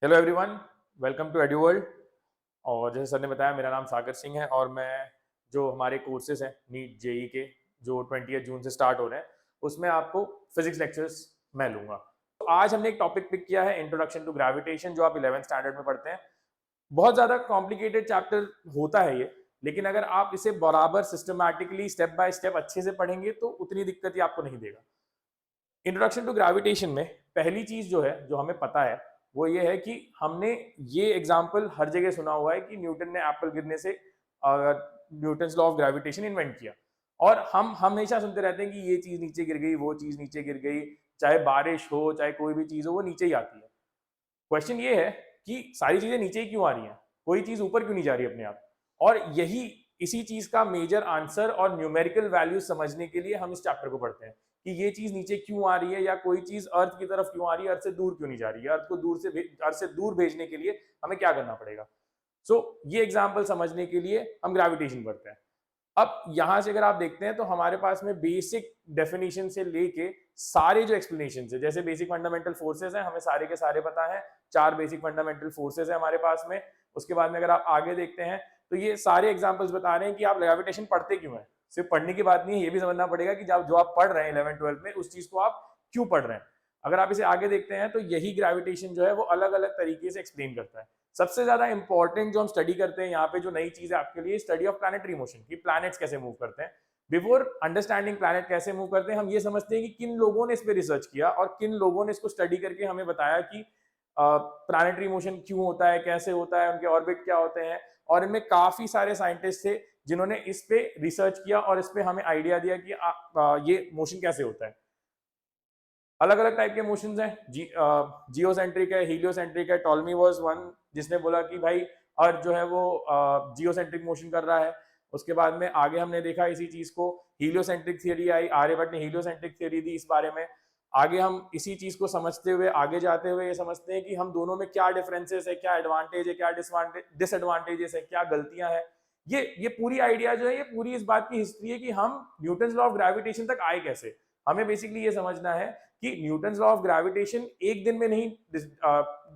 Hello everyone, welcome to Eduworld. और जैसे sir ने बताया, मेरा नाम सागर सिंह है और मैं जो हमारे कोर्सेज हैं नीट जेई के जो 20 जून से स्टार्ट हो रहे हैं उसमें आपको फिजिक्स लेक्चर्स मैं लूंगा। तो आज हमने एक टॉपिक पिक किया है, इंट्रोडक्शन टू ग्रेविटेशन, जो आप 11th स्टैंडर्ड में पढ़ते हैं। बहुत ज़्यादा कॉम्प्लिकेटेड चैप्टर होता है ये, लेकिन अगर आप इसे बराबर सिस्टमैटिकली स्टेप बाय स्टेप अच्छे से पढ़ेंगे तो उतनी दिक्कत ही आपको नहीं देगा। इंट्रोडक्शन टू ग्रेविटेशन में पहली चीज जो है, जो हमें पता है, वो ये है कि हमने ये एग्जाम्पल हर जगह सुना हुआ है कि न्यूटन ने एप्पल गिरने से Newton's law of gravitation invent किया। और हम हमेशा सुनते रहते हैं कि ये चीज नीचे गिर गई, वो चीज नीचे गिर गई, चाहे बारिश हो चाहे कोई भी चीज हो, वो नीचे ही आती है। क्वेश्चन ये है कि सारी चीजें नीचे ही क्यों आ रही हैं, कोई चीज ऊपर क्यों नहीं जा रही अपने आप। और यही इसी चीज का मेजर आंसर और न्यूमेरिकल वैल्यू समझने के लिए हम इस चैप्टर को पढ़ते हैं कि ये चीज नीचे क्यों आ रही है, या कोई चीज अर्थ की तरफ क्यों आ रही है, अर्थ से दूर क्यों नहीं जा रही है, अर्थ को अर्थ से दूर भेजने के लिए हमें क्या करना पड़ेगा। ये एग्जाम्पल समझने के लिए हम ग्रेविटेशन पढ़ते हैं। अब यहां से अगर आप देखते हैं तो हमारे पास में बेसिक डेफिनेशन से लेके सारे जो एक्सप्लेनेशन है, जैसे बेसिक फंडामेंटल फोर्सेस हैं, हमें सारे के सारे पता है। 4 बेसिक फंडामेंटल फोर्सेस है हमारे पास में। उसके बाद में अगर आप आगे देखते हैं तो ये सारे एग्जांपल्स बता रहे हैं कि आप ग्रेविटेशन पढ़ते क्यों है। सिर्फ पढ़ने की बात नहीं है, ये भी समझना पड़ेगा कि जब जो आप पढ़ रहे हैं 11th-12th में, उस चीज को आप क्यों पढ़ रहे हैं। अगर आप इसे आगे देखते हैं तो यही ग्रेविटेशन जो है वो अलग अलग तरीके से एक्सप्लेन करता है। सबसे ज्यादा इंपॉर्टेंट जो हम स्टडी करते हैं यहाँ पे, जो नई चीज है आपके लिए, स्टडी ऑफ प्लैनेटरी मोशन, कि प्लैनेट्स कैसे मूव करते हैं। बिफोर अंडरस्टैंडिंग प्लैनेट कैसे मूव करते हैं, हम ये समझते हैं कि किन लोगों ने इस पे रिसर्च किया और किन लोगों ने इसको स्टडी करके हमें बताया कि प्लैनेटरी मोशन क्यों होता है, कैसे होता है, उनके ऑर्बिट क्या होते हैं। और इनमें काफी सारे साइंटिस्ट थे जिन्होंने इस पे रिसर्च किया और इस पे हमें आइडिया दिया कि ये मोशन कैसे होता है। अलग अलग टाइप के मोशंस हैं, जियोसेंट्रिक है, हीलियोसेंट्रिक है। टॉलमी वाज वन जिसने बोला कि भाई अर्थ जो है वो जियोसेंट्रिक मोशन कर रहा है। उसके बाद में आगे हमने देखा इसी चीज को, हीलियोसेंट्रिक थियरी आई, आर्यभट्ट ने हीलियोसेंट्रिक थियरी दी इस बारे में। आगे हम इसी चीज को समझते हुए आगे जाते हुए ये समझते हैं कि हम दोनों में क्या डिफरेंसेस है, क्या एडवांटेज है, क्या डिसएडवांटेजेस है, क्या गलतियां हैं। ये पूरी आइडिया जो है, ये पूरी इस बात की हिस्ट्री है कि हम न्यूटन्स लॉ ऑफ ग्रेविटेशन तक आए कैसे। हमें बेसिकली ये समझना है कि न्यूटन्स लॉ ऑफ ग्रेविटेशन एक दिन में नहीं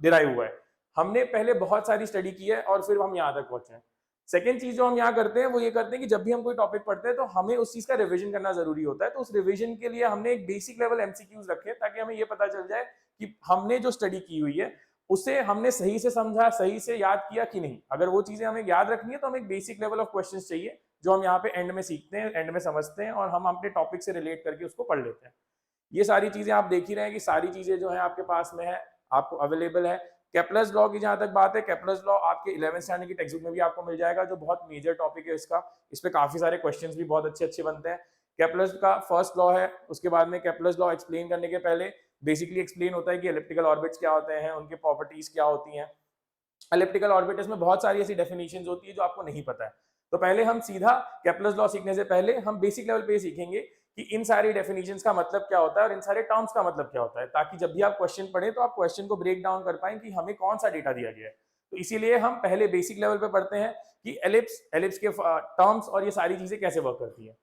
डिराइव हुआ है। हमने पहले बहुत सारी स्टडी की है और फिर हम यहाँ तक पहुंचे हैं। सेकेंड चीज जो हम यहाँ करते हैं वो ये करते हैं कि जब भी हम कोई टॉपिक पढ़ते हैं तो हमें उस चीज का रिवीजन करना जरूरी होता है। तो उस रिवीजन के लिए हमने एक बेसिक लेवल एमसीक्यूज रखे ताकि हमें ये पता चल जाए कि हमने जो स्टडी की हुई है उसे हमने सही से समझा, सही से याद किया कि नहीं। अगर वो चीजें हमें याद रखनी है तो हमें एक बेसिक लेवल ऑफ क्वेश्चन चाहिए, जो हम यहाँ पे एंड में सीखते हैं, एंड में समझते हैं और हम अपने टॉपिक से रिलेट करके उसको पढ़ लेते हैं। ये सारी चीजें आप देख ही रहे हैं कि सारी चीजें जो है आपके पास में है, आपको अवेलेबल है। केप्लर्स लॉ की जहां तक बात है, केप्लर्स लॉ आपके 11th स्टैंडर्ड की टेक्स्ट बुक में भी आपको मिल जाएगा, जो बहुत मेजर टॉपिक है इसका। इस पे काफी सारे क्वेश्चंस भी बहुत अच्छे अच्छे बनते हैं। केप्लर्स का फर्स्ट लॉ है। उसके बाद में केप्लर्स लॉ एक्सप्लेन करने के पहले बेसिकली एक्सप्लेन होता है कि एलिप्टिकल ऑर्बिट्स क्या होते हैं, उनके प्रॉपर्टीज क्या होती हैं। एलिप्टिकल ऑर्बिटस में बहुत सारी ऐसी डेफिनेशंस होती है जो आपको नहीं पता है। तो पहले हम सीधा केप्लर्स लॉ सीखने से पहले हम बेसिक लेवल पे सीखेंगे कि इन सारी डेफिनेशंस का मतलब क्या होता है और इन सारे टर्म्स का मतलब क्या होता है, ताकि जब भी आप क्वेश्चन पढ़ें तो आप क्वेश्चन को ब्रेक डाउन कर पाएं कि हमें कौन सा डेटा दिया गया है। तो इसीलिए हम पहले बेसिक लेवल पे पढ़ते हैं कि एलिप्स के टर्म्स और ये सारी चीजें कैसे वर्क करती है।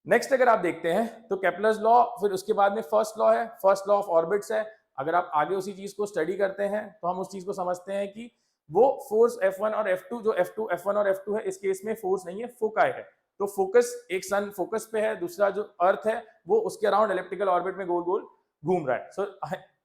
नेक्स्ट अगर आप देखते हैं तो केप्लर्स लॉ, फिर उसके बाद में फर्स्ट लॉ है, फर्स्ट लॉ ऑफ ऑर्बिट्स है। अगर आप आगे उसी चीज को स्टडी करते हैं तो हम उस चीज को समझते हैं कि वो फोर्स F1 और F2, जो F1 और F2 है, इस केस में फोर्स नहीं है, फोकाई है। तो फोकस, एक सन फोकस पे है, दूसरा जो अर्थ है वो उसके अराउंड इलेप्टिकल ऑर्बिट में गोल गोल घूम रहा है। सो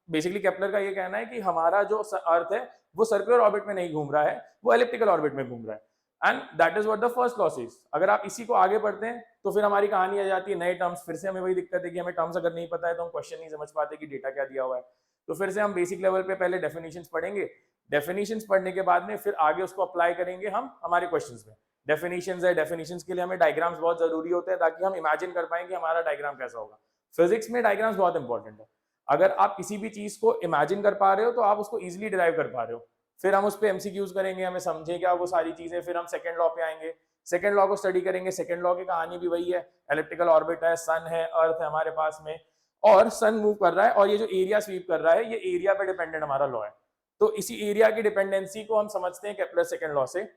बेसिकली केप्लर का ये कहना है कि हमारा जो अर्थ है वो सर्कुलर ऑर्बिट में नहीं घूम रहा है, वो इलेप्टिकल ऑर्बिट में घूम रहा है। And that is what the first law is. अगर आप इसी को आगे पढ़ते हैं तो फिर हमारी कहानी आ जाती है नए टर्म्स। फिर से हमें वही दिक्कत है कि हमें टर्म्स अगर नहीं पता है तो हम क्वेश्चन नहीं समझ पाते कि डेटा क्या दिया हुआ है। तो फिर से हम बेसिक लेवल पे पहले डेफिनेशंस पढ़ेंगे। डेफिनेशंस पढ़ने के बाद में फिर आगे उसको अप्लाई करेंगे हम हमारे क्वेश्चंस में। डेफिनेशंस है, डेफिनेशंस के लिए हमें डायग्राम्स बहुत जरूरी होते हैं ताकि हम इमेजिन कर पाएं कि हमारा डायग्राम कैसा होगा। फिजिक्स में डायग्राम्स बहुत इंपॉर्टेंट है। अगर आप किसी भी चीज को इमेजिन कर पा रहे हो तो आप उसको इजिली डिराइव कर पा रहे हो। फिर हम उस पर एमसीक्यूज करेंगे, हमें समझे क्या वो सारी चीजें, फिर हम सेकंड लॉ पे आएंगे, सेकंड लॉ को स्टडी करेंगे। सेकंड लॉ की कहानी भी वही है, इलेप्टिकल ऑर्बिट है, सन है, अर्थ है हमारे पास में, और सन मूव कर रहा है और ये जो एरिया स्वीप कर रहा है ये एरिया पे डिपेंडेंट हमारा लॉ है। तो इसी एरिया की डिपेंडेंसी को हम समझते हैं केप्लर सेकंड लॉ से,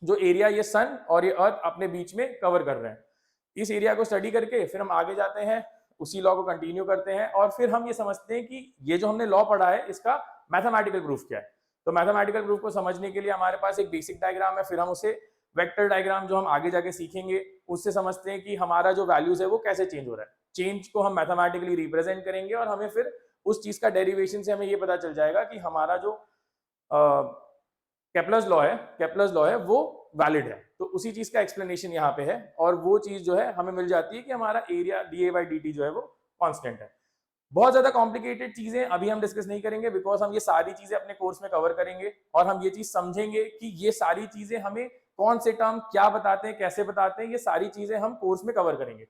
जो एरिया ये सन और ये अर्थ अपने बीच में कवर कर रहे हैं। इस एरिया को स्टडी करके फिर हम आगे जाते हैं, उसी लॉ को कंटिन्यू करते हैं और फिर हम ये समझते हैं कि ये जो हमने लॉ पढ़ा है इसका मैथमेटिकल प्रूफ क्या है। तो मैथमेटिकल प्रूफ को समझने के लिए हमारे पास एक बेसिक डायग्राम है, फिर हम उसे वेक्टर डायग्राम जो हम आगे जाके सीखेंगे उससे समझते हैं कि हमारा जो वैल्यूज है वो कैसे चेंज हो रहा है। चेंज को हम मैथमेटिकली रिप्रेजेंट करेंगे और हमें फिर उस चीज का डेरिवेशन से हमें ये पता चल जाएगा कि हमारा जो केप्लर्स लॉ है वो वैलिड है। तो उसी चीज का एक्सप्लेनेशन यहाँ पे है और वो चीज जो है हमें मिल जाती है कि हमारा एरिया dA/dt जो है वो कांस्टेंट है। बहुत ज्यादा कॉम्प्लिकेटेड चीजें अभी हम डिस्कस नहीं करेंगे बिकॉज हम ये सारी चीजें अपने कोर्स में कवर करेंगे और हम ये चीज समझेंगे कि ये सारी चीजें हमें कौन से टर्म क्या बताते हैं, कैसे बताते हैं, ये सारी चीजें हम कोर्स में कवर करेंगे।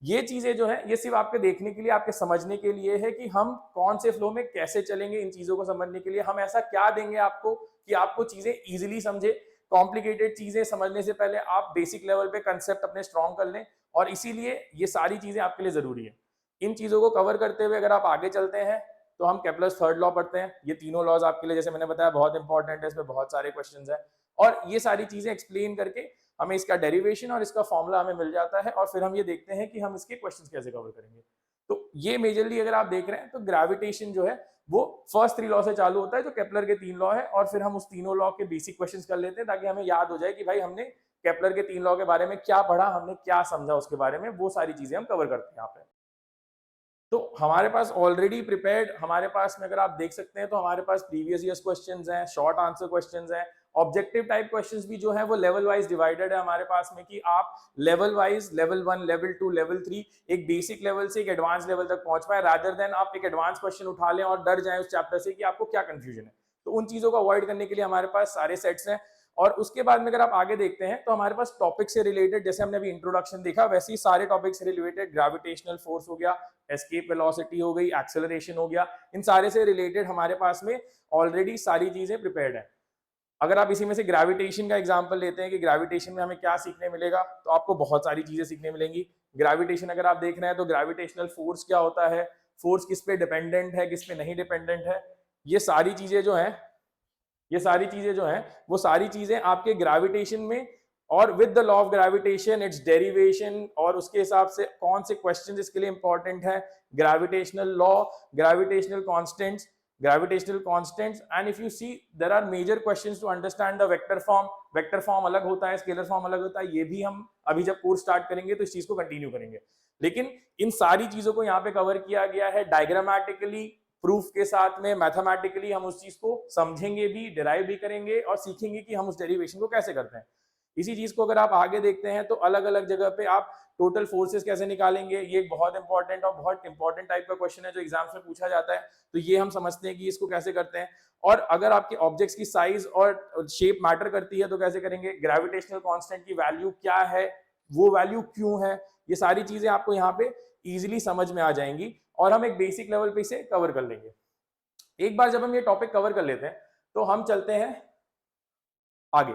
ये चीजें जो है ये सिर्फ आपके देखने के लिए, आपके समझने के लिए है कि हम कौन से फ्लो में कैसे चलेंगे। इन चीजों को समझने के लिए हम ऐसा क्या देंगे आपको कि आपको चीजें इजीली समझे। कॉम्प्लिकेटेड चीजें समझने से पहले आप बेसिक लेवल पे कंसेप्ट अपने स्ट्रॉन्ग कर लें और इसीलिए ये सारी चीजें आपके लिए जरूरी है। इन चीजों को कवर करते हुए अगर आप आगे चलते हैं तो हम केप्लर्स थर्ड लॉ पढ़ते हैं। ये तीनों लॉज आपके लिए जैसे मैंने बताया बहुत इंपॉर्टेंट है, इसमें बहुत सारे क्वेश्चंस हैं और ये सारी चीजें एक्सप्लेन करके हमें इसका डेरिवेशन और इसका फॉर्मूला हमें मिल जाता है और फिर हम ये देखते हैं कि हम इसके क्वेश्चंस कैसे कवर करेंगे। तो ये मेजरली अगर आप देख रहे हैं तो ग्रेविटेशन जो है वो फर्स्ट 3 लॉ से चालू होता है जो केप्लर के 3 लॉ है और फिर हम उस तीनों लॉ के बेसिक क्वेश्चंस कर लेते हैं ताकि हमें याद हो जाए कि भाई हमने केप्लर के 3 लॉ के बारे में क्या पढ़ा, हमने क्या समझा उसके बारे में, वो सारी चीजें हम कवर करते हैं यहाँ पे। तो हमारे पास ऑलरेडी प्रिपेयर्ड, हमारे पास में अगर आप देख सकते हैं तो हमारे पास प्रीवियस ईयर्स क्वेश्चंस हैं, शॉर्ट आंसर क्वेश्चंस हैं, ऑब्जेक्टिव टाइप क्वेश्चंस भी जो है वो लेवल वाइज डिवाइडेड है हमारे पास में कि आप level wise level 1, level 2, level 3 एक बेसिक लेवल से एक एडवांस लेवल तक पहुंच पाए, रादर देन आप एक एडवांस क्वेश्चन उठा लें और डर जाएं उस चैप्टर से कि आपको क्या कंफ्यूजन है। तो उन चीजों को अवॉइड करने के लिए हमारे पास सारे सेट्स हैं। और उसके बाद में अगर आप आगे देखते हैं तो हमारे पास टॉपिक से रिलेटेड, जैसे हमने अभी इंट्रोडक्शन देखा वैसे ही सारे टॉपिक से रिलेटेड, ग्रेविटेशनल फोर्स हो गया, एस्केप वेलोसिटी हो गई, एक्सेलरेशन हो गया, इन सारे से रिलेटेड हमारे पास में ऑलरेडी सारी चीजें प्रिपेयर्ड है। अगर आप इसी में से ग्रेविटेशन का एग्जांपल लेते हैं कि ग्रेविटेशन में हमें क्या सीखने मिलेगा, तो आपको बहुत सारी चीजें सीखने मिलेंगी। ग्रेविटेशन अगर आप देख रहे हैं तो ग्रेविटेशनल फोर्स क्या होता है, फोर्स किस पे डिपेंडेंट है, किस पे नहीं डिपेंडेंट है, ये सारी चीजें जो है वो सारी चीजें आपके ग्रेविटेशन में और with the law of gravitation, it's derivation और उसके हिसाब से कौन से क्वेश्चन इसके लिए इंपॉर्टेंट है, gravitational law, gravitational constants and if you see there are major questions to understand the vector form अलग होता है, स्केलर फॉर्म अलग होता है, ये भी हम अभी जब कोर्स स्टार्ट करेंगे तो इस चीज को कंटिन्यू करेंगे। लेकिन इन सारी चीजों को यहाँ पे कवर किया गया है डायग्रामेटिकली, प्रूफ के साथ में, मैथमेटिकली हम उस चीज को समझेंगे भी, डिराइव भी करेंगे और सीखेंगे कि हम उस डेरिवेशन को कैसे करते हैं। इसी चीज को अगर आप आगे देखते हैं तो अलग अलग जगह पे आप टोटल फोर्सेस कैसे निकालेंगे, ये एक बहुत इंपॉर्टेंट और बहुत इंपॉर्टेंट टाइप का क्वेश्चन है जो एग्जाम्स में पूछा जाता है। तो ये हम समझते हैं कि इसको कैसे करते हैं। और अगर आपके ऑब्जेक्ट्स की साइज और शेप मैटर करती है तो कैसे करेंगे, ग्रेविटेशनल कांस्टेंट की वैल्यू क्या है, वो वैल्यू क्यों है, ये सारी चीजें आपको यहाँ पे इजीली समझ में आ जाएंगी और हम एक बेसिक लेवल पे इसे कवर कर लेंगे। एक बार जब हम ये टॉपिक कवर कर लेते हैं तो हम चलते हैं आगे।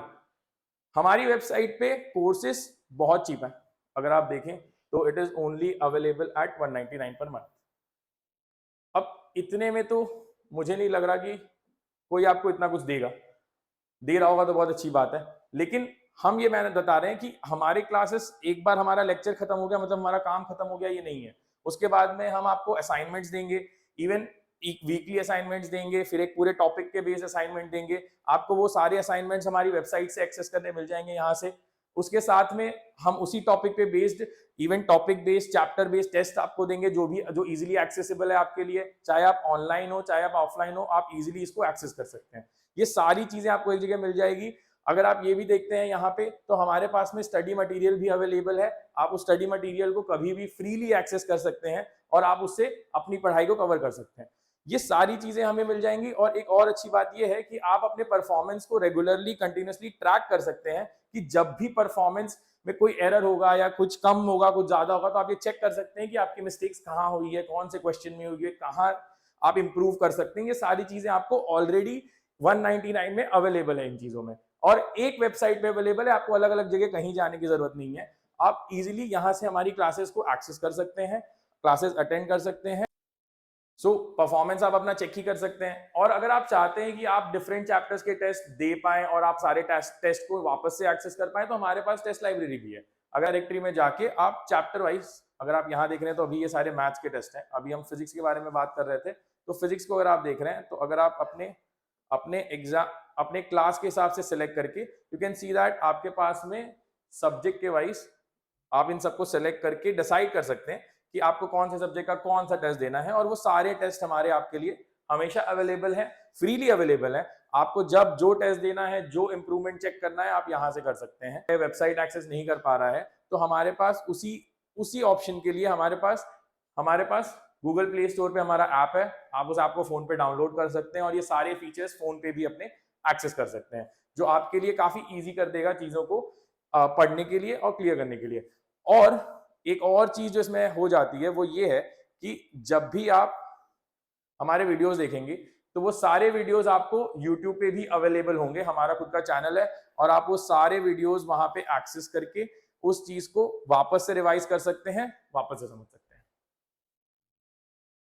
हमारी वेबसाइट पे कोर्सेस बहुत चीप है, अगर आप देखें तो it is only available at 199 per month. अब इतने में तो मुझे नहीं लग रहा कि कोई आपको इतना कुछ देगा, दे रहा होगा तो बहुत अच्छी बात है, लेकिन हम ये मैंने बता रहे हैं कि हमारे क्लासेस एक बार हमारा लेक्चर खत्म हो गया मतलब हमारा काम खत्म हो गया, ये नहीं है। उसके बाद में हम आपको असाइनमेंट्स देंगे, इवन वीकली असाइनमेंट्स देंगे, फिर एक पूरे टॉपिक के बेस्ड असाइनमेंट देंगे। आपको वो सारे असाइनमेंट्स हमारी वेबसाइट से एक्सेस करने मिल जाएंगे यहाँ से। उसके साथ में हम उसी टॉपिक पे based, even topic based, chapter based test आपको देंगे जो इजीली एक्सेसिबल है आपके लिए, चाहे आप ऑनलाइन हो चाहे आप ऑफलाइन हो, आप इजीली इसको एक्सेस कर सकते हैं। ये सारी चीजें आपको एक जगह मिल जाएगी। अगर आप ये भी देखते हैं यहाँ पे तो हमारे पास में स्टडी मटेरियल भी अवेलेबल है। आप उस स्टडी मटेरियल को कभी भी फ्रीली एक्सेस कर सकते हैं और आप उससे अपनी पढ़ाई को कवर कर सकते हैं। ये सारी चीजें हमें मिल जाएंगी। और एक और अच्छी बात यह है कि आप अपने परफॉर्मेंस को रेगुलरली कंटिन्यूअसली ट्रैक कर सकते हैं कि जब भी परफॉर्मेंस में कोई एरर होगा या कुछ कम होगा, कुछ ज्यादा होगा, तो आप ये चेक कर सकते हैं कि आपकी मिस्टेक्स कहाँ हुई है, कौन से क्वेश्चन में हुई है, कहाँ आप इंप्रूव कर सकते हैं। ये सारी चीजें आपको ऑलरेडी 199 में अवेलेबल है इन चीजों में, और एक वेबसाइट पे अवेलेबल है। आपको अलग अलग जगह कहीं जाने की जरूरत नहीं है। आप इजीली यहां से हमारी क्लासेस को एक्सेस कर सकते हैं, क्लासेस अटेंड कर सकते हैं। परफॉर्मेंस आप अपना चेक ही कर सकते हैं। और अगर आप चाहते हैं कि आप डिफरेंट चैप्टर्स के टेस्ट दे पाएं और आप सारे टेस्ट को वापस से एक्सेस कर पाएं, तो हमारे पास टेस्ट लाइब्रेरी भी है। अगर डायरेक्टरी में जाके आप चैप्टर वाइज, अगर आप यहाँ देख रहे हैं तो अभी ये सारे मैथ्स के टेस्ट हैं, अभी हम फिजिक्स के बारे में बात कर रहे थे, तो फिजिक्स को अगर आप देख रहे हैं तो अगर आप अपने अपने क्लास के हिसाब से सिलेक्ट करके यू कैन सी दैट आपके पास में सब्जेक्ट के वाइज आप इन सबको सेलेक्ट करके डिसाइड कर सकते हैं कि आपको कौन से सब्जेक्ट का कौन सा टेस्ट देना है, और वो सारे टेस्ट हमारे आपके लिए हमेशा अवेलेबल है, फ्रीली अवेलेबल है। आपको जब जो टेस्ट देना है, जो इंप्रूवमेंट चेक करना है, आप यहां से कर सकते हैं। वेबसाइट एक्सेस नहीं कर पा रहा है तो हमारे पास उसी ऑप्शन के लिए हमारे पास गूगल प्ले स्टोर पे हमारा ऐप है, आप उस ऐप को फोन पे डाउनलोड कर सकते हैं और ये सारे फीचर्स फोन पे भी अपने एक्सेस कर सकते हैं, जो आपके लिए काफी इजी कर देगा चीजों को पढ़ने के लिए और क्लियर करने के लिए। और एक और चीज जो इसमें हो जाती है वो ये है कि जब भी आप हमारे वीडियोस देखेंगे तो वो सारे वीडियोस आपको YouTube पे भी अवेलेबल होंगे। हमारा खुद का चैनल है और आप वो सारे वीडियोस वहां पे एक्सेस करके उस चीज को वापस से रिवाइज कर सकते हैं, वापस से समझ सकते हैं।